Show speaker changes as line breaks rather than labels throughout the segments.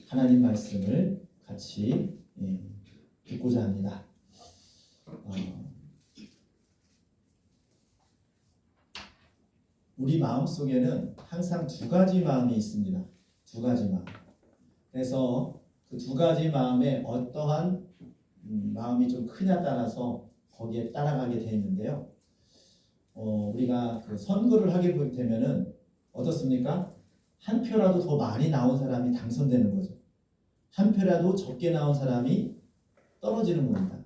하나님 말씀을 같이 듣고자 합니다. 우리 마음 속에는 항상 두 가지 마음이 있습니다. 두 가지 마음. 그래서 그 두 가지 마음에 어떠한 마음이 좀 크냐 따라서 거기에 따라가게 되어 있는데요. 우리가 그 선거를 하게 되면은 어떻습니까? 한 표라도 더 많이 나온 사람이 당선되는 거죠. 한 표라도 적게 나온 사람이 떨어지는 겁니다.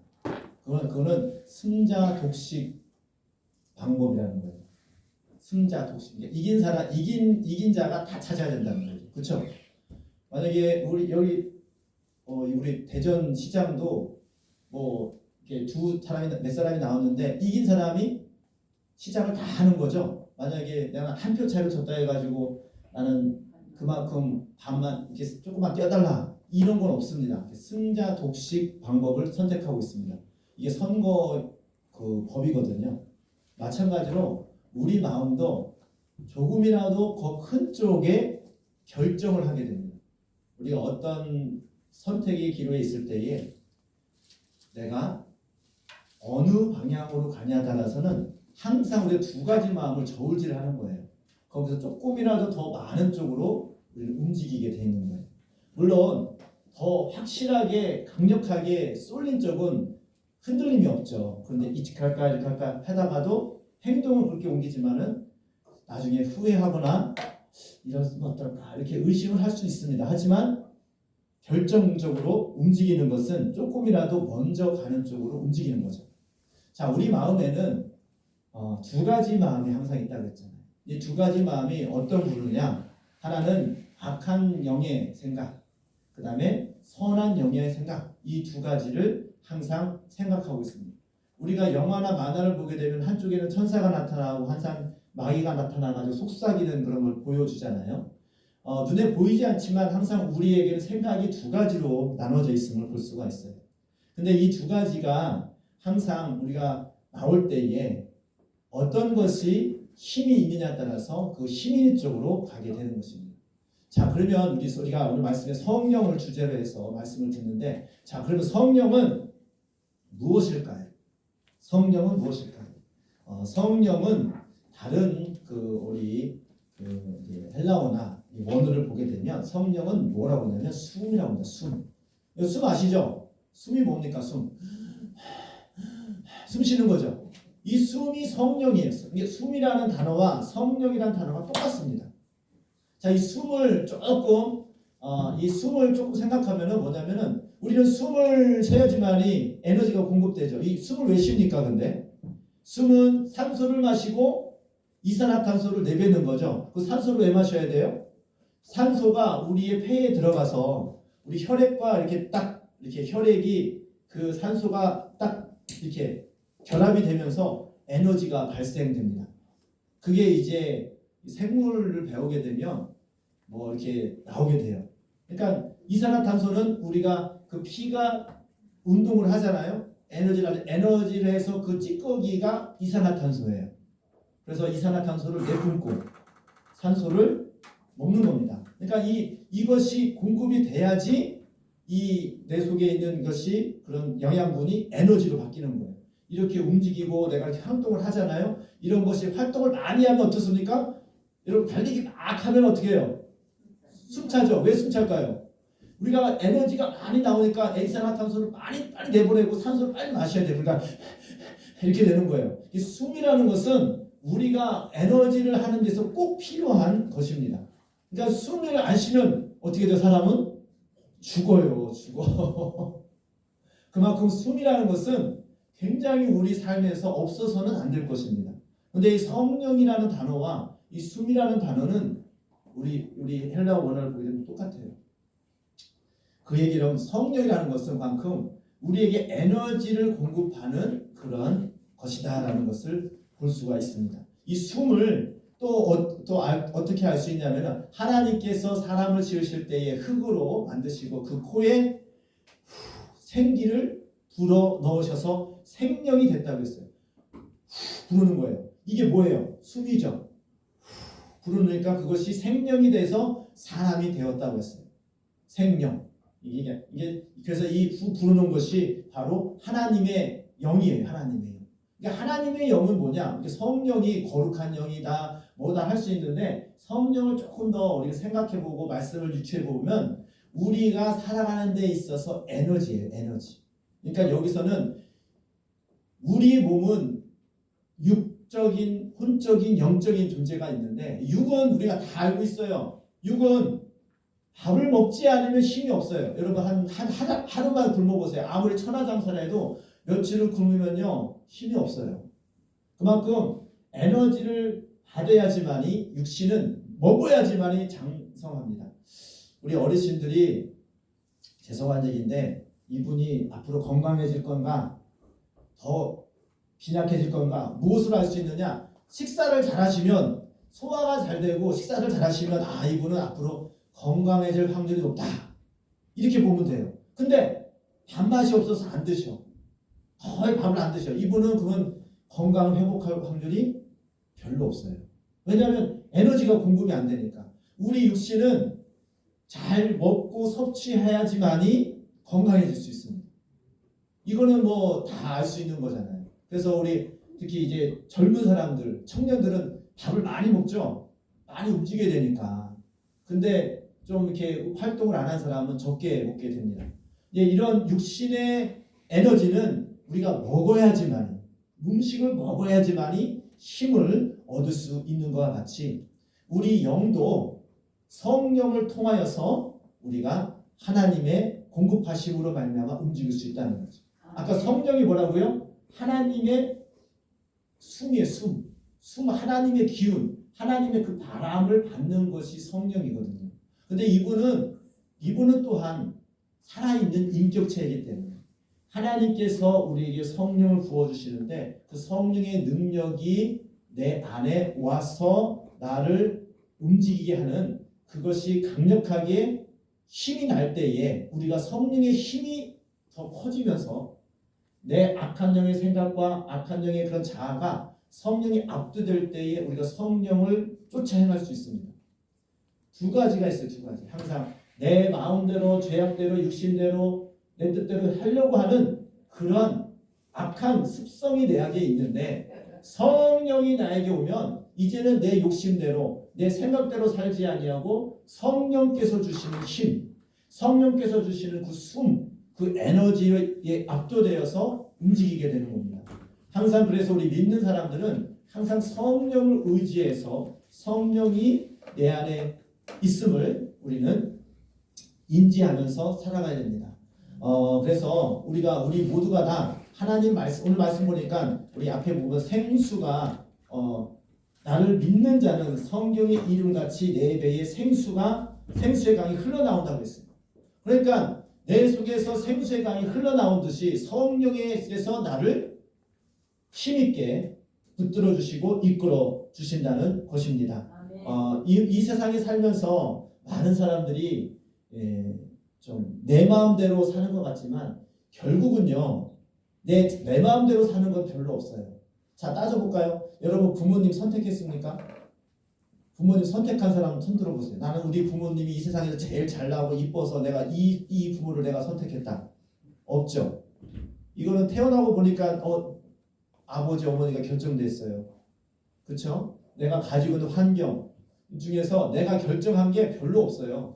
그거는 승자 독식 방법이라는 거예요. 승자 독식. 이긴 사람, 이긴 자가 다 차지해야 된다는 거죠. 그렇죠? 만약에 우리 대전 시장도 뭐 이렇게 몇 사람이 나왔는데 이긴 사람이 시장을 다 하는 거죠. 만약에 내가 한 표 차이로 졌다 해가지고 나는 그만큼 반만 이렇게 조금만 떼어달라 이런 건 없습니다. 승자 독식 방법을 선택하고 있습니다. 이게 선거 그 법이거든요. 마찬가지로 우리 마음도 조금이라도 더 큰 쪽에 결정을 하게 됩니다. 우리가 어떤 선택의 기로에 있을 때에 내가 어느 방향으로 가냐에 따라서는 항상 우리가 두 가지 마음을 저울질하는 거예요. 거기서 조금이라도 더 많은 쪽으로 우리를 움직이게 돼 있는 거예요. 물론 더 확실하게 강력하게 쏠린 쪽은 흔들림이 없죠. 그런데 이렇게 할까 이렇게 할까 하다가도 행동을 그렇게 옮기지만은 나중에 후회하거나 이러면 어떨까 이렇게 의심을 할 수 있습니다. 하지만 결정적으로 움직이는 것은 조금이라도 먼저 가는 쪽으로 움직이는 거죠. 자, 우리 마음에는 두 가지 마음이 항상 있다고 했잖아요. 이 두 가지 마음이 어떤 부류냐? 하나는 악한 영의 생각, 그 다음에 선한 영의 생각, 이 두 가지를 항상 생각하고 있습니다. 우리가 영화나 만화를 보게 되면 한쪽에는 천사가 나타나고 항상 마귀가 나타나가지고 속삭이는 그런 걸 보여주잖아요. 눈에 보이지 않지만 항상 우리에게는 생각이 두 가지로 나눠져 있음을 볼 수가 있어요. 근데 이 두 가지가 항상 우리가 나올 때에 어떤 것이 힘이 있느냐에 따라서 그 힘 있는 쪽으로 가게 되는 것입니다. 자, 그러면 우리가 오늘 말씀에 성령을 주제로 해서 말씀을 듣는데, 자, 그러면 성령은 무엇일까요? 성령은 무엇일까요? 성령은 다른 우리 헬라어나 원어를 보게 되면 성령은 뭐라고 하냐면 숨이라고 합니다. 숨 아시죠? 숨이 뭡니까? 숨 쉬는 거죠. 이 숨이 성령이에요. 이게 숨이라는 단어와 성령이라는 단어가 똑같습니다. 자, 이 숨을 조금 생각하면은 뭐냐면은 우리는 숨을 쉬어야지만이 에너지가 공급되죠. 이 숨을 왜 쉽니까? 근데 숨은 산소를 마시고 이산화탄소를 내뱉는 거죠. 그 산소를 왜 마셔야 돼요? 산소가 우리의 폐에 들어가서 우리 혈액과 이렇게 혈액이 그 산소가 딱 이렇게 결합이 되면서 에너지가 발생됩니다. 그게 이제 생물을 배우게 되면 뭐 이렇게 나오게 돼요. 그러니까 이산화탄소는 우리가 그 피가 운동을 하잖아요. 에너지를 해서 그 찌꺼기가 이산화탄소예요. 그래서 이산화탄소를 내뿜고 산소를 먹는 겁니다. 그러니까 이것이 공급이 돼야지 이 내 속에 있는 것이 그런 영양분이 에너지로 바뀌는 거예요. 이렇게 움직이고 내가 이렇게 활동을 하잖아요. 이런 것이 활동을 많이 하면 어떻습니까? 여러분 달리기 막 하면 어떻게 해요? 숨차죠. 왜 숨찰까요? 우리가 에너지가 많이 나오니까 이산화탄소를 빨리 내보내고 산소를 빨리 마셔야 돼요. 그러니까 이렇게 되는 거예요. 이 숨이라는 것은 우리가 에너지를 하는 데서 꼭 필요한 것입니다. 그러니까 숨을 안 쉬면 어떻게 돼요? 사람은 죽어요. 그만큼 숨이라는 것은 굉장히 우리 삶에서 없어서는 안 될 것입니다. 그런데 이 성령이라는 단어와 이 숨이라는 단어는 우리 헬라어 원어를 보게 되면 똑같아요. 그 얘기를 하면 성령이라는 것은 그만큼 우리에게 에너지를 공급하는 그런 것이다라는 것을 볼 수가 있습니다. 이 숨을 어떻게 알 수 있냐면 하나님께서 사람을 지으실 때에 흙으로 만드시고 그 코에 생기를 불어 넣으셔서 생명이 됐다고 했어요. 부르는 거예요. 이게 뭐예요? 숨이죠. 부르니까 그것이 생명이 돼서 사람이 되었다고 했어요. 생명. 이게 그래서 이 부르는 것이 바로 하나님의 영이에요. 하나님의 영. 그러니까 하나님의 영은 뭐냐? 성령이 거룩한 영이다, 뭐다 할 수 있는데 성령을 조금 더 우리가 생각해보고 말씀을 유추해보면 우리가 살아가는 데 있어서 에너지예요. 에너지. 그러니까 여기서는 우리 몸은 육적인, 혼적인, 영적인 존재가 있는데 육은 우리가 다 알고 있어요. 육은 밥을 먹지 않으면 힘이 없어요. 여러분 하루만 굶어보세요. 아무리 천하장사라 해도 며칠을 굶으면요 힘이 없어요. 그만큼 에너지를 받아야지만이 육신은 먹어야지만이 장성합니다. 우리 어르신들이 죄송한 얘기인데 이분이 앞으로 건강해질 건가 더 빈약해질 건가 무엇을 알 수 있느냐? 식사를 잘 하시면 소화가 잘 되고 식사를 잘 하시면 이분은 앞으로 건강해질 확률이 높다. 이렇게 보면 돼요. 근데 밥맛이 없어서 안 드셔. 거의 밥을 안 드셔. 이분은 그건 건강을 회복할 확률이 별로 없어요. 왜냐하면 에너지가 공급이 안 되니까. 우리 육신은 잘 먹고 섭취해야지만이 건강해질 수 있습니다. 이거는 뭐 다 알 수 있는 거잖아요. 그래서 우리 특히 이제 젊은 사람들, 청년들은 밥을 많이 먹죠. 많이 움직여야 되니까. 근데 좀 이렇게 활동을 안 한 사람은 적게 먹게 됩니다. 이런 육신의 에너지는 우리가 먹어야지만이, 음식을 먹어야지만이 힘을 얻을 수 있는 것과 같이 우리 영도 성령을 통하여서 우리가 하나님의 공급하심으로 말미암아 움직일 수 있다는 거죠. 아까 성령이 뭐라고요? 하나님의 숨이에요. 숨 하나님의 기운, 하나님의 그 바람을 받는 것이 성령이거든요. 근데 이분은 또한 살아있는 인격체이기 때문에 하나님께서 우리에게 성령을 부어주시는데 그 성령의 능력이 내 안에 와서 나를 움직이게 하는 그것이 강력하게 힘이 날 때에 우리가 성령의 힘이 더 커지면서 내 악한 영의 생각과 악한 영의 그런 자아가 성령이 압도될 때에 우리가 성령을 쫓아 행할 수 있습니다. 두 가지가 있어요. 두 가지. 항상 내 마음대로 죄악대로 육신대로 내 뜻대로 하려고 하는 그런 악한 습성이 내 안에 있는데 성령이 나에게 오면 이제는 내 욕심대로 내 생각대로 살지 아니하고 성령께서 주시는 힘, 성령께서 주시는 그 숨, 그 에너지에 압도되어서 움직이게 되는 겁니다. 항상 그래서 우리 믿는 사람들은 항상 성령을 의지해서 성령이 내 안에 있음을 우리는 인지하면서 살아가야 됩니다. 그래서 우리 모두가 다 하나님 말씀, 오늘 말씀 보니까 우리 앞에 보면 생수가 나를 믿는 자는 성경의 이름같이 내 배에 생수의 강이 흘러나온다고 했습니다. 그러니까 내 속에서 생수의 강이 흘러나온 듯이 성령께서 나를 힘있게 붙들어 주시고 이끌어 주신다는 것입니다. 이 세상에 살면서 많은 사람들이 좀 내 마음대로 사는 것 같지만 결국은요 내 마음대로 사는 건 별로 없어요. 자, 따져볼까요? 여러분 부모님 선택했습니까? 부모님 선택한 사람 손 들어보세요. 나는 우리 부모님이 이 세상에서 제일 잘나고 이뻐서 내가 이 부모를 내가 선택했다. 없죠. 이거는 태어나고 보니까 아버지 어머니가 결정됐어요. 그렇죠? 내가 가지고 있는 환경 중에서 내가 결정한 게 별로 없어요.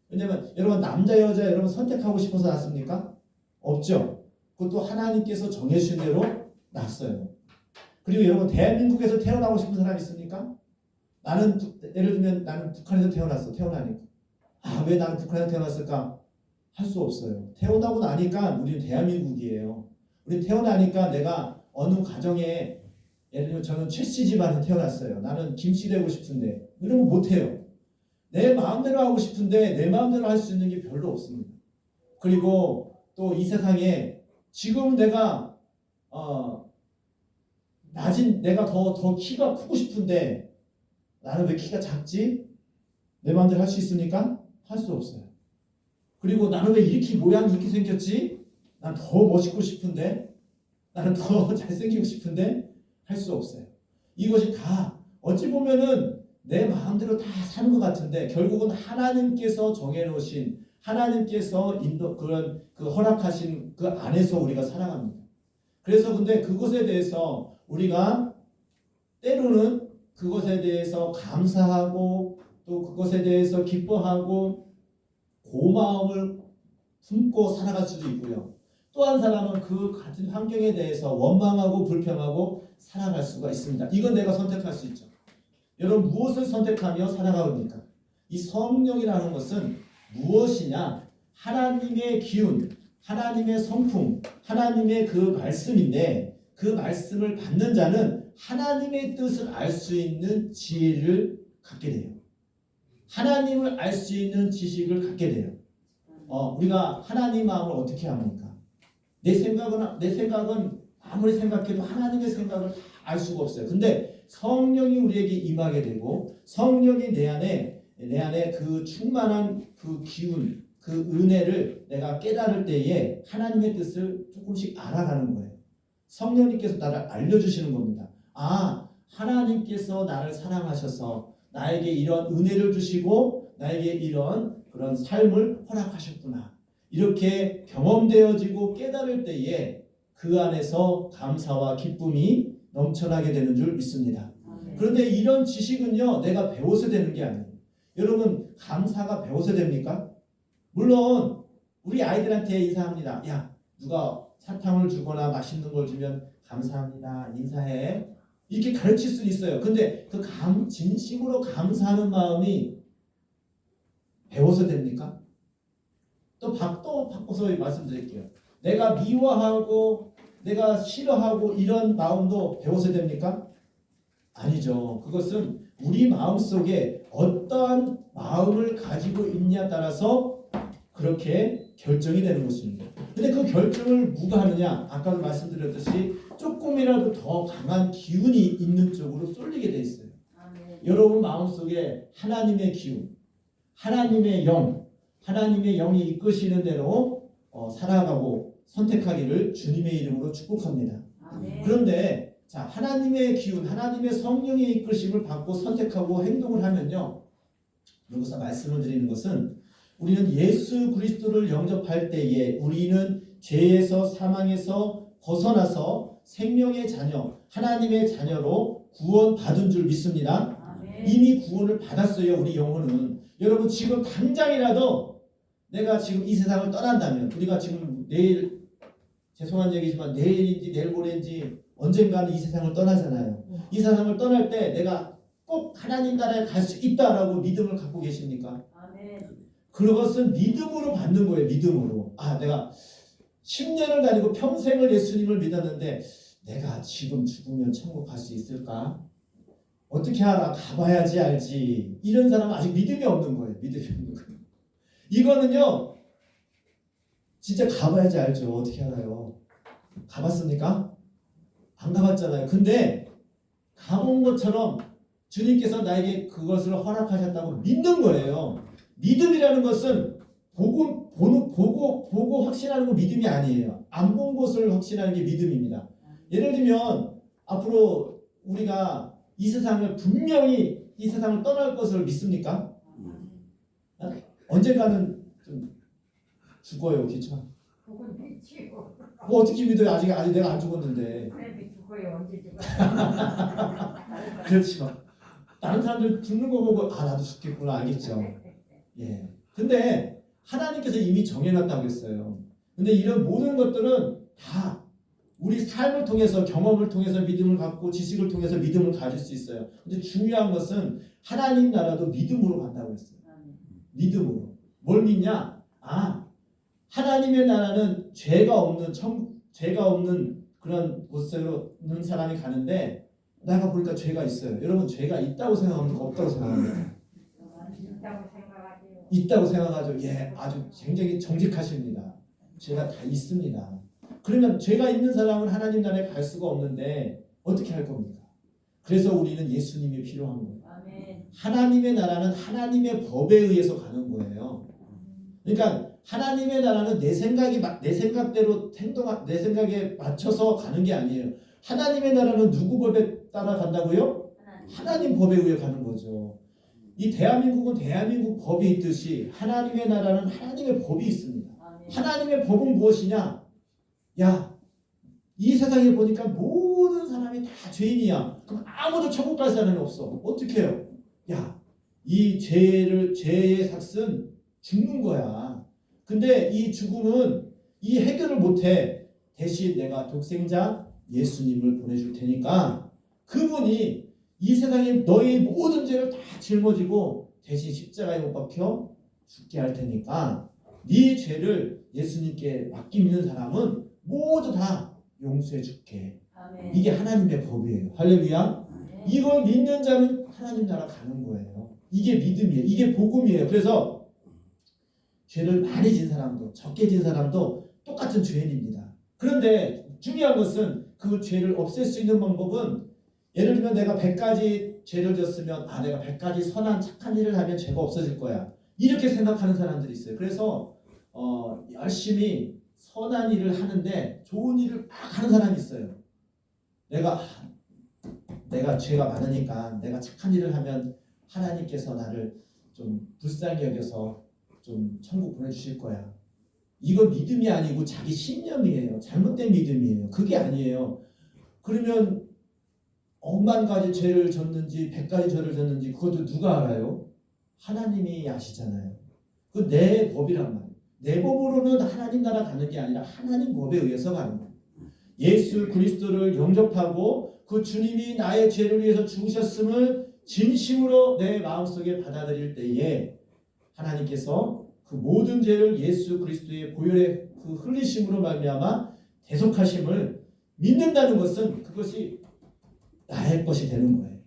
왜냐면 여러분 남자 여자 여러분 선택하고 싶어서 낳습니까? 없죠. 그것도 하나님께서 정해주신 대로 낳았어요. 그리고 여러분 대한민국에서 태어나고 싶은 사람 있습니까? 나는 예를 들면 나는 북한에서 태어났어. 태어나니까 왜 나는 북한에서 태어났을까? 할 수 없어요. 태어나고 나니까 우리는 대한민국이에요. 우리 태어나니까 내가 어느 가정에 예를 들면 저는 최씨 집안에 태어났어요. 나는 김씨 되고 싶은데 이런 거 못해요. 내 마음대로 하고 싶은데 내 마음대로 할 수 있는 게 별로 없습니다. 그리고 또 이 세상에 지금 내가 내가 더 키가 크고 싶은데 나는 왜 키가 작지? 내 마음대로 할 수 있습니까? 할 수 없어요. 그리고 나는 왜 이렇게 모양이 이렇게 생겼지? 난 더 멋있고 싶은데 나는 더 잘생기고 싶은데 할 수 없어요. 이것이 다 어찌 보면은 내 마음대로 다 사는 것 같은데 결국은 하나님께서 정해놓으신 하나님께서 그런 그 허락하신 그 안에서 우리가 살아갑니다. 그래서 근데 그것에 대해서 우리가 때로는 그것에 대해서 감사하고 또 그것에 대해서 기뻐하고 고마움을 품고 살아갈 수도 있고요. 또 한 사람은 그 같은 환경에 대해서 원망하고 불평하고 살아갈 수가 있습니다. 이건 내가 선택할 수 있죠. 여러분 무엇을 선택하며 살아갑니까? 이 성령이라는 것은 무엇이냐? 하나님의 기운, 하나님의 성품, 하나님의 그 말씀인데 그 말씀을 받는 자는 하나님의 뜻을 알 수 있는 지혜를 갖게 돼요. 하나님을 알 수 있는 지식을 갖게 돼요. 우리가 하나님 마음을 어떻게 합니까? 내 생각은 아무리 생각해도 하나님의 생각을 다 알 수가 없어요. 근데 성령이 우리에게 임하게 되고 성령이 내 안에 그 충만한 그 기운, 그 은혜를 내가 깨달을 때에 하나님의 뜻을 조금씩 알아가는 거예요. 성령님께서 나를 알려주시는 겁니다. 아, 하나님께서 나를 사랑하셔서 나에게 이런 은혜를 주시고 나에게 이런 그런 삶을 허락하셨구나. 이렇게 경험되어지고 깨달을 때에 그 안에서 감사와 기쁨이 넘쳐나게 되는 줄 믿습니다. 그런데 이런 지식은요, 내가 배워서 되는 게 아니에요. 여러분, 감사가 배워서 됩니까? 물론 우리 아이들한테 인사합니다. 야, 누가 사탕을 주거나 맛있는 걸 주면 감사합니다, 인사해. 이렇게 가르칠 수 있어요. 근데 그 진심으로 감사하는 마음이 배워서 됩니까? 또 바꿔서 말씀드릴게요. 내가 미워하고 내가 싫어하고 이런 마음도 배워서 됩니까? 아니죠. 그것은 우리 마음속에 어떠한 마음을 가지고 있냐에 따라서 그렇게 결정이 되는 것입니다. 근데 그 결정을 누가 하느냐? 아까도 말씀드렸듯이 조금이라도 더 강한 기운이 있는 쪽으로 쏠리게 돼 있어요. 여러분 마음속에 하나님의 기운, 하나님의 하나님의 영이 이끄시는 대로 살아가고 선택하기를 주님의 이름으로 축복합니다. 그런데 자, 하나님의 기운, 하나님의 성령의 이끄심을 받고 선택하고 행동을 하면요. 여기서 말씀을 드리는 것은 우리는 예수 그리스도를 영접할 때에 우리는 죄에서 사망에서 벗어나서 생명의 자녀, 하나님의 자녀로 구원받은 줄 믿습니다. 이미 구원을 받았어요. 우리 영혼은. 여러분 지금 당장이라도 내가 지금 이 세상을 떠난다면 우리가 지금 내일 죄송한 얘기지만 내일인지 내일 모레인지 언젠가는 이 세상을 떠나잖아요. 이 세상을 떠날 때 내가 꼭 하나님 나라에 갈 수 있다라고 믿음을 갖고 계십니까? 그것은 믿음으로 받는 거예요. 믿음으로. 아, 내가 10년을 다니고 평생을 예수님을 믿었는데 내가 지금 죽으면 천국 갈 수 있을까? 어떻게 알아? 가봐야지 알지. 이런 사람은 아직 믿음이 없는 거예요. 믿음이 없는 거예요. 이거는요. 진짜 가봐야지 알죠. 어떻게 알아요? 가봤습니까? 안 가봤잖아요. 근데 가본 것처럼 주님께서 나에게 그것을 허락하셨다고 믿는 거예요. 믿음이라는 것은 보고 확신하는 건 믿음이 아니에요. 안 본 것을 확신하는 게 믿음입니다. 예를 들면 앞으로 우리가 이 세상을 분명히 이 세상을 떠날 것을 믿습니까? 언젠가는 좀 죽어요, 그렇죠? 뭐 어떻게 믿어요? 아직 내가 안 죽었는데.
그래 죽어요. 언제 죽어?
그렇죠. 다른 사람들 죽는 거 보고 아 나도 죽겠구나 알겠죠. 예. 근데 하나님께서 이미 정해놨다고 했어요. 근데 이런 모든 것들은 다 우리 삶을 통해서 경험을 통해서 믿음을 갖고 지식을 통해서 믿음을 가질 수 있어요. 근데 중요한 것은 하나님 나라도 믿음으로 간다고 했어요. 믿음으로. 뭘 믿냐? 아 하나님의 나라는 죄가 없는 그런 곳으로 있는 사람이 가는데 내가 보니까 죄가 있어요. 여러분 죄가 있다고 생각합니까? 없다고 생각합니까? 있다고 생각하죠. 예, 아주 굉장히 정직하십니다. 죄가 다 있습니다. 그러면 죄가 있는 사람은 하나님 나라에 갈 수가 없는데 어떻게 할 겁니까? 그래서 우리는 예수님이 필요한 거예요. 하나님의 나라는 하나님의 법에 의해서 가는 거예요. 그러니까 하나님의 나라는 내 생각대로 내 생각에 맞춰서 가는 게 아니에요. 하나님의 나라는 누구 법에 따라 간다고요? 하나님 법에 의해 가는 거죠. 이 대한민국은 대한민국 법이 있듯이 하나님의 나라는 하나님의 법이 있습니다. 하나님의 법은 무엇이냐? 야, 이 세상에 보니까 모든 사람이 다 죄인이야. 그럼 아무도 천국 갈 사람이 없어. 어떻게 해요? 야, 이 죄의 삭은 죽는 거야. 근데 이 죽음은 이 해결을 못해. 대신 내가 독생자 예수님을 보내줄 테니까 그분이 이 세상에 너의 모든 죄를 다 짊어지고 대신 십자가에 못 박혀 죽게 할 테니까 네 죄를 예수님께 맡기 믿는 사람은 모두 다 용서해 줄게.
아멘.
이게 하나님의 법이에요. 할렐루야. 이걸 믿는 자는 하나님 나라 가는 거예요. 이게 믿음이에요. 이게 복음이에요. 그래서 죄를 많이 진 사람도 적게 진 사람도 똑같은 죄인입니다. 그런데 중요한 것은 그 죄를 없앨 수 있는 방법은 예를 들면 내가 100가지 죄를 졌으면 내가 100가지 선한 착한 일을 하면 죄가 없어질 거야. 이렇게 생각하는 사람들이 있어요. 그래서 열심히 선한 일을 하는데 좋은 일을 막 하는 사람이 있어요. 내가 죄가 많으니까 내가 착한 일을 하면 하나님께서 나를 좀 불쌍히 여겨서 좀 천국 보내주실 거야. 이거 믿음이 아니고 자기 신념이에요. 잘못된 믿음이에요. 그게 아니에요. 그러면 억만 가지 죄를 졌는지 100가지 죄를 졌는지 그것도 누가 알아요? 하나님이 아시잖아요. 그 내 법이란 말이에요. 내 법으로는 하나님 나라 가는 게 아니라 하나님 법에 의해서 가는 거예요. 예수 그리스도를 영접하고 그 주님이 나의 죄를 위해서 죽으셨음을 진심으로 내 마음속에 받아들일 때에 하나님께서 그 모든 죄를 예수 그리스도의 보혈의 그 흘리심으로 말미암아 대속하심을 믿는다는 것은 그것이 나의 것이 되는 거예요.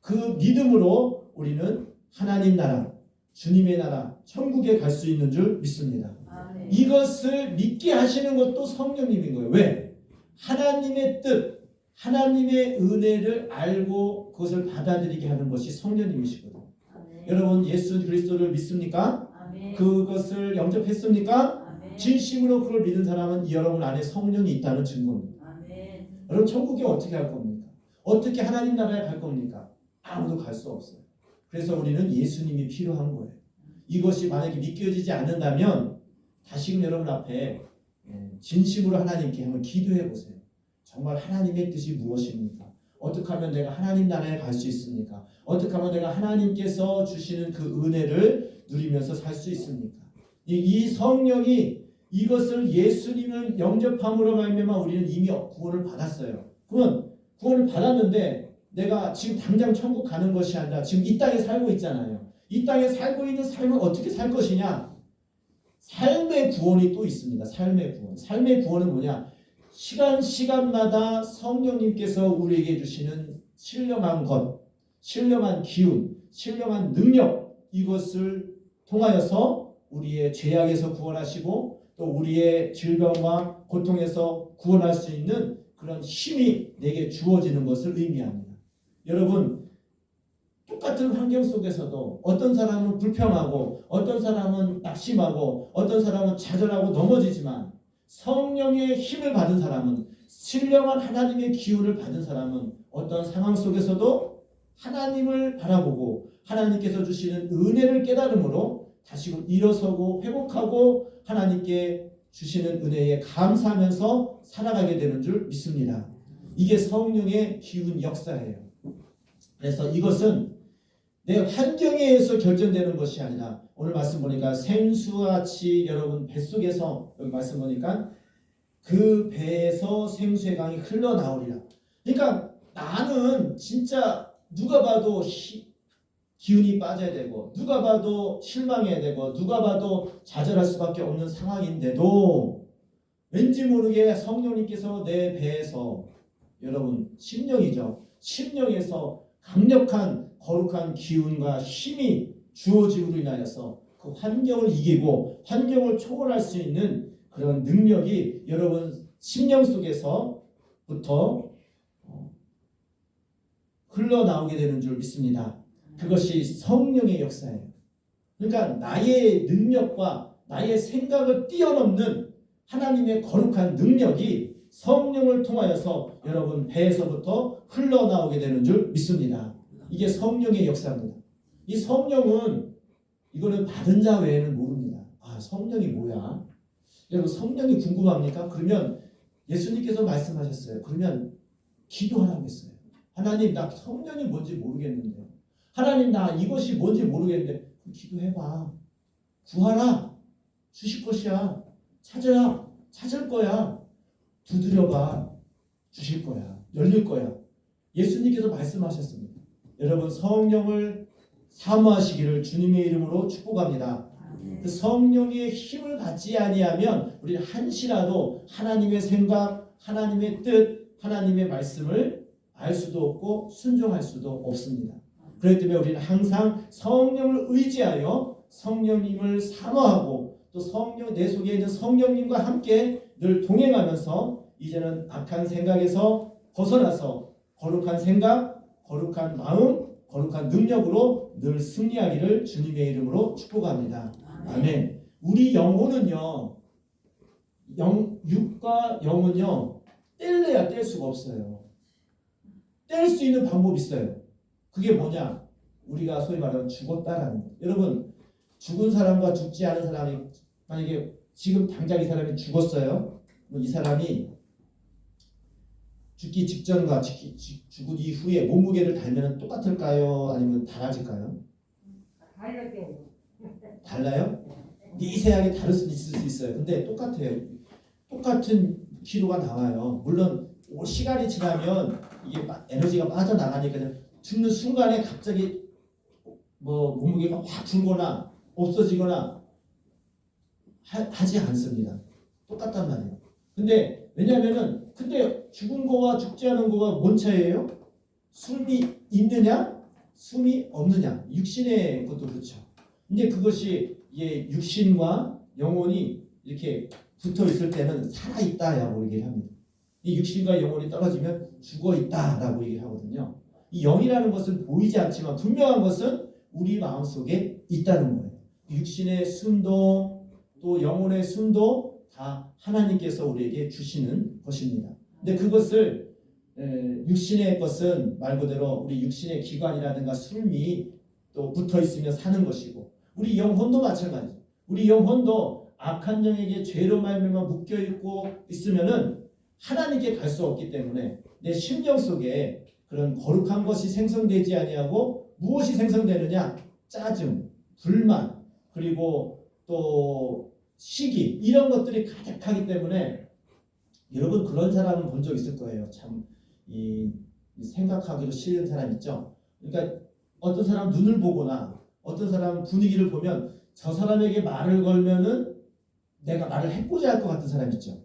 그 믿음으로 우리는 하나님 나라, 주님의 나라, 천국에 갈 수 있는 줄 믿습니다.
아멘.
이것을 믿게 하시는 것도 성령님인 거예요. 왜? 하나님의 뜻, 하나님의 은혜를 알고 그것을 받아들이게 하는 것이 성령님이시거든요.
아멘.
여러분 예수 그리스도를 믿습니까?
아멘.
그것을 영접했습니까?
아멘.
진심으로 그걸 믿는 사람은 여러분 안에 성령이 있다는 증거입니다.
아멘.
여러분 천국에 어떻게 갈 겁니까? 어떻게 하나님 나라에 갈 겁니까? 아무도 갈 수 없어요. 그래서 우리는 예수님이 필요한 거예요. 이것이 만약에 믿겨지지 않는다면 다시금 여러분 앞에 진심으로 하나님께 한번 기도해 보세요. 정말 하나님의 뜻이 무엇입니까? 어떻게 하면 내가 하나님 나라에 갈 수 있습니까? 어떻게 하면 내가 하나님께서 주시는 그 은혜를 누리면서 살 수 있습니까? 이 성령이 이것을 예수님을 영접함으로 말미암아 우리는 이미 구원을 받았어요. 그러면 구원을 받았는데 내가 지금 당장 천국 가는 것이 아니라 지금 이 땅에 살고 있잖아요. 이 땅에 살고 있는 삶을 어떻게 살 것이냐? 삶의 구원이 또 있습니다. 삶의 구원. 삶의 구원은 뭐냐? 시간마다 성령님께서 우리에게 주시는 신령한 것, 신령한 기운, 신령한 능력 이것을 통하여서 우리의 죄악에서 구원하시고 또 우리의 질병과 고통에서 구원할 수 있는 그런 힘이 내게 주어지는 것을 의미합니다. 여러분 똑같은 환경 속에서도 어떤 사람은 불평하고 어떤 사람은 낙심하고 어떤 사람은 좌절하고 넘어지지만 성령의 힘을 받은 사람은 신령한 하나님의 기운을 받은 사람은 어떤 상황 속에서도 하나님을 바라보고 하나님께서 주시는 은혜를 깨달음으로 다시금 일어서고 회복하고 하나님께 주시는 은혜에 감사하면서 살아가게 되는 줄 믿습니다. 이게 성령의 기운 역사예요. 그래서 이것은 내 환경에 의해서 결정되는 것이 아니라 오늘 말씀 보니까 생수와 같이 여러분 뱃속에서 여기 말씀 보니까 그 배에서 생수의 강이 흘러나오리라. 그러니까 나는 진짜 누가 봐도 기운이 빠져야 되고 누가 봐도 실망해야 되고 누가 봐도 좌절할 수밖에 없는 상황인데도 왠지 모르게 성령님께서 내 배에서 여러분 심령이죠. 심령에서 강력한 거룩한 기운과 힘이 주어짐으로 인하여서 그 환경을 이기고 환경을 초월할 수 있는 그런 능력이 여러분 심령 속에서부터 흘러나오게 되는 줄 믿습니다. 그것이 성령의 역사예요. 그러니까 나의 능력과 나의 생각을 뛰어넘는 하나님의 거룩한 능력이 성령을 통하여서 여러분 배에서부터 흘러나오게 되는 줄 믿습니다. 이게 성령의 역사입니다. 이 성령은 이거는 받은 자 외에는 모릅니다. 아, 성령이 뭐야? 여러분 성령이 궁금합니까? 그러면 예수님께서 말씀하셨어요. 그러면 기도하라고 했어요. 하나님 나 성령이 뭔지 모르겠는데 하나님 나 이것이 뭔지 모르겠는데 기도해봐. 구하라. 주실 것이야. 찾아라. 찾을 거야. 두드려봐. 주실 거야. 열릴 거야. 예수님께서 말씀하셨습니다. 여러분 성령을 사모하시기를 주님의 이름으로 축복합니다. 그 성령의 힘을 받지 아니하면 우리는 한시라도 하나님의 생각, 하나님의 뜻, 하나님의 말씀을 알 수도 없고 순종할 수도 없습니다. 그렇기 때문에 우리는 항상 성령을 의지하여 성령님을 사모하고 또 성령 내 속에 있는 성령님과 함께 늘 동행하면서 이제는 악한 생각에서 벗어나서 거룩한 생각, 거룩한 마음, 거룩한 능력으로 늘 승리하기를 주님의 이름으로 축복합니다. 아멘. 우리 영혼은요, 육과 영은요, 뗄래야 뗄 수가 없어요. 뗄 수 있는 방법이 있어요. 그게 뭐냐? 우리가 소위 말하는 죽었다라는 거. 여러분, 죽은 사람과 죽지 않은 사람이 만약에 지금 당장 이 사람이 죽었어요. 이 사람이 죽기 직전과 죽은 이후에 몸무게를 달면 똑같을까요? 아니면 달라질까요? 달라요? 미세하게 다를 수 있을 수 있어요. 근데 똑같아요. 똑같은 키로가 나와요. 물론 시간이 지나면 이게 에너지가 빠져나가니까 죽는 순간에 갑자기 뭐 몸무게가 확 줄거나 없어지거나 하지 않습니다. 똑같단 말이에요. 근데 왜냐하면은 근데 죽은 거와 죽지 않은 거가 뭔 차이예요? 숨이 있느냐, 숨이 없느냐. 육신의 것도 그렇죠. 근데 그것이 육신과 영혼이 이렇게 붙어 있을 때는 살아 있다라고 얘기를 합니다. 이 육신과 영혼이 떨어지면 죽어 있다라고 얘기를 하거든요. 이 영이라는 것은 보이지 않지만 분명한 것은 우리 마음 속에 있다는 거예요. 육신의 숨도 또 영혼의 숨도 다 하나님께서 우리에게 주시는 것입니다. 근데 그것을 육신의 것은 말 그대로 우리 육신의 기관이라든가 숨이 또 붙어 있으면 사는 것이고 우리 영혼도 마찬가지죠. 우리 영혼도 악한 영에게 죄로 말미암아 묶여 있고 있으면은 하나님께 갈 수 없기 때문에 내 심령 속에 그런 거룩한 것이 생성되지 아니하고 무엇이 생성되느냐? 짜증, 불만, 그리고 또 시기 이런 것들이 가득하기 때문에 여러분 그런 사람은 본 적 있을 거예요. 참 이 생각하기도 싫은 사람 있죠. 그러니까 어떤 사람 눈을 보거나 어떤 사람 분위기를 보면 저 사람에게 말을 걸면은 내가 말을 해코자 할 것 같은 사람 있죠.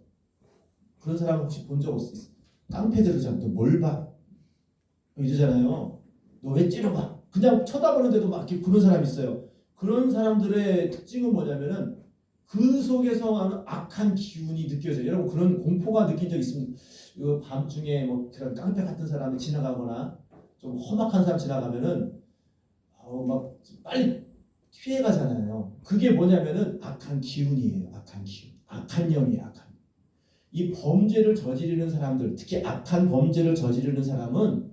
그런 사람 혹시 본 적 있어요? 깡패 들으잖아. 너 뭘 봐? 이러잖아요. 너 왜 찌르봐? 그냥 쳐다보는데도 막 이렇게 그런 사람 있어요. 그런 사람들의 특징은 뭐냐면은 그 속에서 하는 악한 기운이 느껴져요. 여러분 그런 공포가 느낀 적 있습니까? 밤중에 뭐 그런 깡패 같은 사람이 지나가거나 좀 험악한 사람 지나가면은 막 빨리 피해 가잖아요. 그게 뭐냐면은 악한 기운이에요. 악한 기운. 악한 영이에요. 악한. 이 범죄를 저지르는 사람들, 특히 악한 범죄를 저지르는 사람은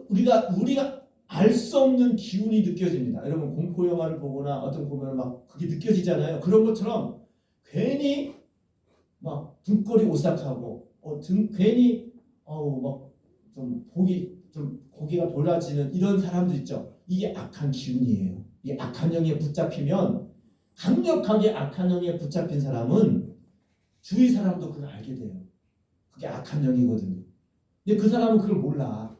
우리가 알 수 없는 기운이 느껴집니다. 여러분 공포 영화를 보거나 어떤 보면 막 그게 느껴지잖아요. 그런 것처럼 괜히 막 등골이 오싹하고 괜히 막 좀 고기가 돌아지는 이런 사람들 있죠. 이게 악한 기운이에요. 이 악한 영에 붙잡히면 강력하게 악한 영에 붙잡힌 사람은 주위 사람도 그걸 알게 돼요. 그게 악한 영이거든요. 근데 그 사람은 그걸 몰라.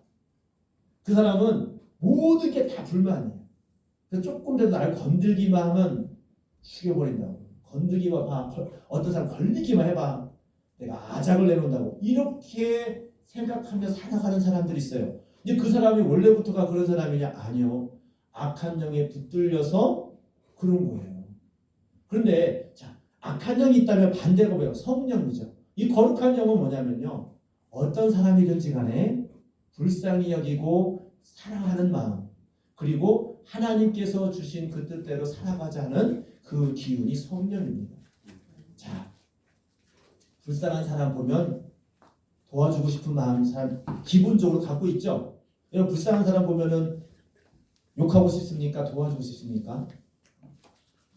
그 사람은 모든 게 다 불만이에요. 그래서 조금이라도 날 건들기만 하면 죽여버린다고. 건들기만 봐. 어떤 사람 걸리기만 해봐. 내가 아작을 내놓는다고. 이렇게 생각하며 살아가는 사람들이 있어요. 근데 그 사람이 원래부터가 그런 사람이냐? 아니요. 악한 영에 붙들려서 그런 거예요. 그런데 자, 악한 영이 있다면 반대가 뭐예요? 성령이죠. 이 거룩한 영은 뭐냐면요. 어떤 사람이든지 간에 불쌍히 여기고 사랑하는 마음 그리고 하나님께서 주신 그 뜻대로 살아가자는 그 기운이 성령입니다. 자, 불쌍한 사람 보면 도와주고 싶은 마음 사람 기본적으로 갖고 있죠. 여러분 불쌍한 사람 보면은 욕하고 싶습니까? 도와주고 싶습니까?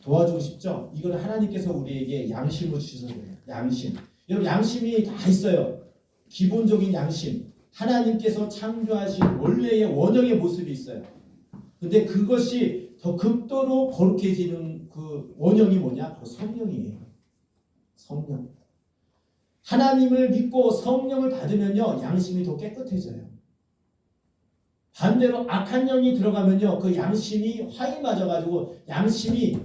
도와주고 싶죠? 이거는 하나님께서 우리에게 양심을 주셔서 그래요. 양심. 여러분 양심이 다 있어요. 기본적인 양심. 하나님께서 창조하신 원래의 원형의 모습이 있어요. 근데 그것이 더 극도로 거룩해지는 그 원형이 뭐냐? 바로 성령이에요. 성령. 하나님을 믿고 성령을 받으면요. 양심이 더 깨끗해져요. 반대로 악한 영이 들어가면요. 그 양심이 화이 맞아가지고 양심이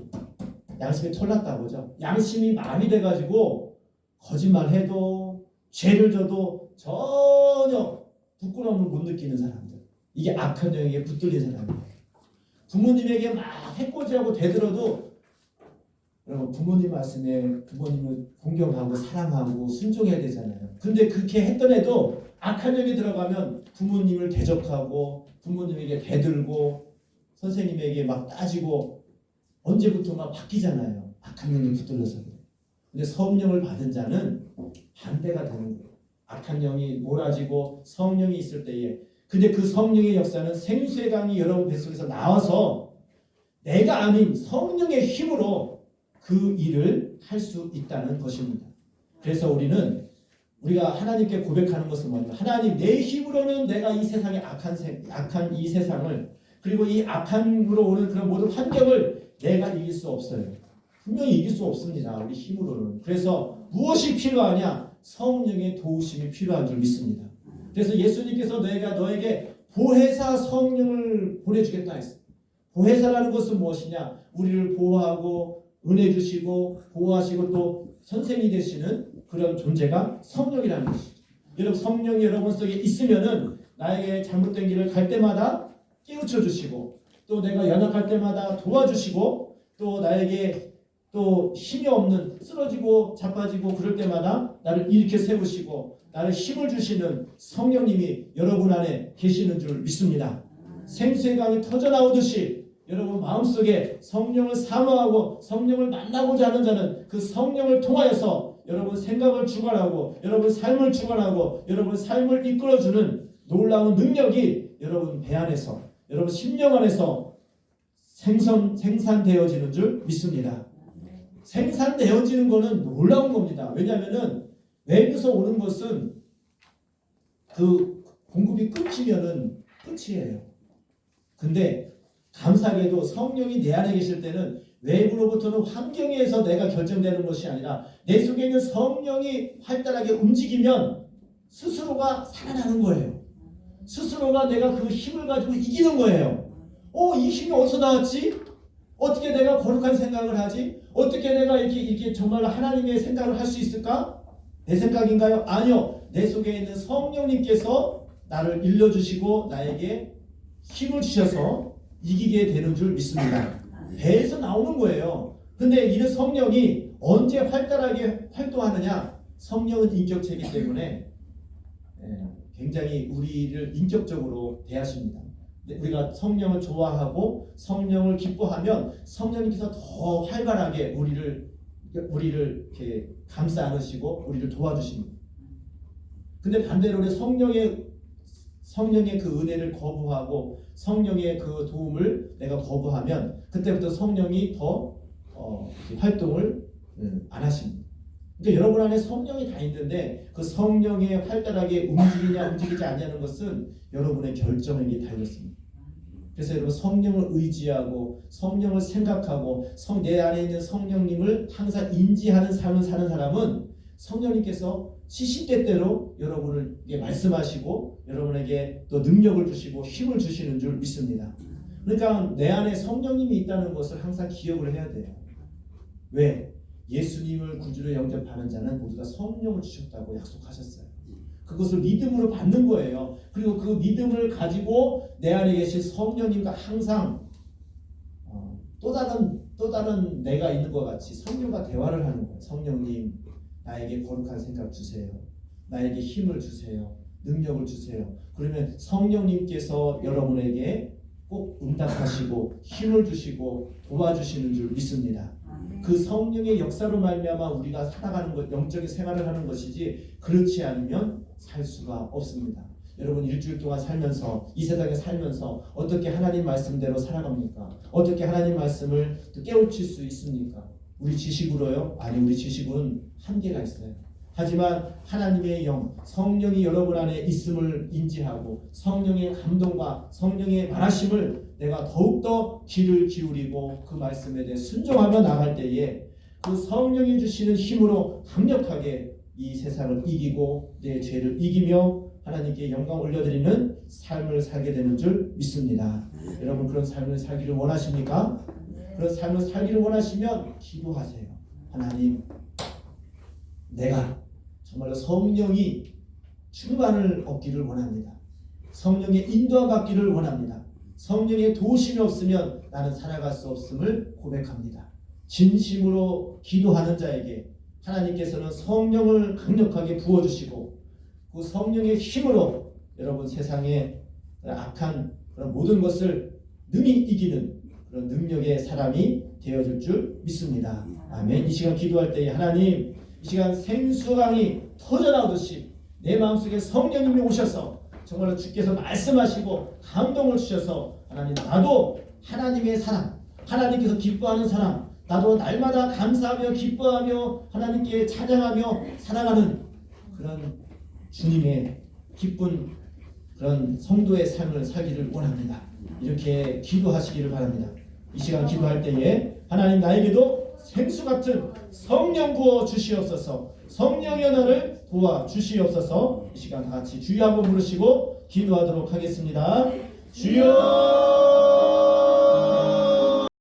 털났다고 하죠. 양심이 마비돼가지고 거짓말해도 죄를 져도 전혀 부끄러움을 못 느끼는 사람들. 이게 악한 영에게 붙들린 사람이에요. 부모님에게 막 해코지하고 대들어도 여러분 부모님 말씀에 부모님을 공경하고 사랑하고 순종해야 되잖아요. 근데 그렇게 했던 애도 악한 영이 들어가면 부모님을 대적하고 부모님에게 대들고 선생님에게 막 따지고 언제부터 막 바뀌잖아요. 악한 영이 붙들려서 그래요. 근데 성령을 받은 자는 반대가 되는 거예요. 악한 영이 몰아지고 성령이 있을 때에 근데 그 성령의 역사는 생수의 강이 여러분 뱃속에서 나와서 내가 아닌 성령의 힘으로 그 일을 할 수 있다는 것입니다. 그래서 우리가 하나님께 고백하는 것은 뭐냐면 하나님 내 힘으로는 내가 이 세상의 악한 이 세상을 그리고 이 악한으로 오는 그런 모든 환경을 내가 이길 수 없어요. 분명히 이길 수 없습니다. 우리 힘으로는. 그래서 무엇이 필요하냐? 성령의 도우심이 필요한 줄 믿습니다. 그래서 예수님께서 내가 너에게 보혜사 성령을 보내주겠다 했어요. 보혜사라는 것은 무엇이냐? 우리를 보호하고 은혜 주시고 보호하시고 또 선생이 되시는 그런 존재가 성령이라는 것이죠. 여러분 성령이 여러분 속에 있으면은 나에게 잘못된 길을 갈 때마다 깨우쳐 주시고 또 내가 연약할 때마다 도와주시고 또 나에게 또 힘이 없는 쓰러지고 자빠지고 그럴 때마다 나를 일으켜 세우시고 나를 힘을 주시는 성령님이 여러분 안에 계시는 줄 믿습니다. 생수의 강이 터져나오듯이 여러분 마음속에 성령을 사모하고 성령을 만나고자 하는 자는 그 성령을 통하여서 여러분 생각을 주관하고 여러분 삶을 주관하고 여러분 삶을 이끌어주는 놀라운 능력이 여러분 배 안에서 여러분 심령 안에서 생산되어지는 줄 믿습니다. 생산되어지는 것은 놀라운 겁니다. 왜냐하면 외부에서 오는 것은 그 공급이 끊기면은 끝이에요. 근데 감사하게도 성령이 내 안에 계실 때는 외부로부터는 환경에서 내가 결정되는 것이 아니라 내 속에 있는 성령이 활달하게 움직이면 스스로가 살아나는 거예요. 스스로가 내가 그 힘을 가지고 이기는 거예요. 이 힘이 어디서 나왔지? 어떻게 내가 거룩한 생각을 하지? 어떻게 내가 이렇게 정말 하나님의 생각을 할 수 있을까? 내 생각인가요? 아니요. 내 속에 있는 성령님께서 나를 일러주시고 나에게 힘을 주셔서 이기게 되는 줄 믿습니다. 배에서 나오는 거예요. 근데 이런 성령이 언제 활달하게 활동하느냐? 성령은 인격체이기 때문에 굉장히 우리를 인격적으로 대하십니다. 우리가 성령을 좋아하고 성령을 기뻐하면 성령님께서 더 활발하게 우리를 이렇게 감싸 안으시고 우리를 도와주십니다. 근데 반대로 우리 성령의 그 은혜를 거부하고 성령의 그 도움을 내가 거부하면 그때부터 성령이 더 활동을 안 하십니다. 그러니까 여러분 안에 성령이 다 있는데 그 성령이 활달하게 움직이냐 움직이지 않냐는 것은 여러분의 결정에 달렸습니다. 그래서 여러분 성령을 의지하고 성령을 생각하고 내 안에 있는 성령님을 항상 인지하는 삶을 사는 사람은 성령님께서 시시때때로 여러분에게 말씀하시고 여러분에게 또 능력을 주시고 힘을 주시는 줄 믿습니다. 그러니까 내 안에 성령님이 있다는 것을 항상 기억을 해야 돼요. 왜? 예수님을 구주로 영접하는 자는 모두가 성령을 주셨다고 약속하셨어요. 그것을 믿음으로 받는 거예요. 그리고 그 믿음을 가지고 내 안에 계신 성령님과 항상 또 다른 내가 있는 것 같이 성령과 대화를 하는 거예요. 성령님, 나에게 거룩한 생각 주세요. 나에게 힘을 주세요. 능력을 주세요. 그러면 성령님께서 여러분에게 꼭 응답하시고 힘을 주시고 도와주시는 줄 믿습니다. 그 성령의 역사로 말미암아 우리가 살아가는 것, 영적인 생활을 하는 것이지 그렇지 않으면 살 수가 없습니다. 여러분 일주일 동안 살면서 이 세상에 살면서 어떻게 하나님 말씀대로 살아갑니까? 어떻게 하나님 말씀을 또 깨우칠 수 있습니까? 우리 지식으로요? 아니, 우리 지식은 한계가 있어요. 하지만 하나님의 영, 성령이 여러분 안에 있음을 인지하고 성령의 감동과 성령의 말하심을 내가 더욱더 귀를 기울이고 그 말씀에 대해 순종하며 나갈 때에 그 성령이 주시는 힘으로 강력하게 이 세상을 이기고 내 죄를 이기며 하나님께 영광 올려드리는 삶을 살게 되는 줄 믿습니다. 여러분 그런 삶을 살기를 원하십니까? 그런 삶을 살기를 원하시면 기도하세요. 하나님, 내가 정말로 성령이 충만을 얻기를 원합니다. 성령의 인도함 받기를 원합니다. 성령의 도우심이 없으면 나는 살아갈 수 없음을 고백합니다. 진심으로 기도하는 자에게 하나님께서는 성령을 강력하게 부어주시고 그 성령의 힘으로 여러분 세상의 악한 그런 모든 것을 능히 이기는 그런 능력의 사람이 되어줄 줄 믿습니다. 아멘. 이 시간 기도할 때에 하나님, 이 시간 생수강이 터져나오듯이 내 마음속에 성령님이 오셔서 정말로 주께서 말씀하시고 감동을 주셔서 하나님, 나도 하나님의 사람, 하나님께서 기뻐하는 사람, 나도 날마다 감사하며 기뻐하며 하나님께 찬양하며 살아가는 그런 주님의 기쁜 그런 성도의 삶을 살기를 원합니다. 이렇게 기도하시기를 바랍니다. 이 시간 기도할 때에 하나님, 나에게도 생수 같은 성령 부어 주시옵소서. 성령의 나를 도와 주시옵소서. 이 시간 다 같이 주여 한번 부르시고 기도하도록 하겠습니다. 주여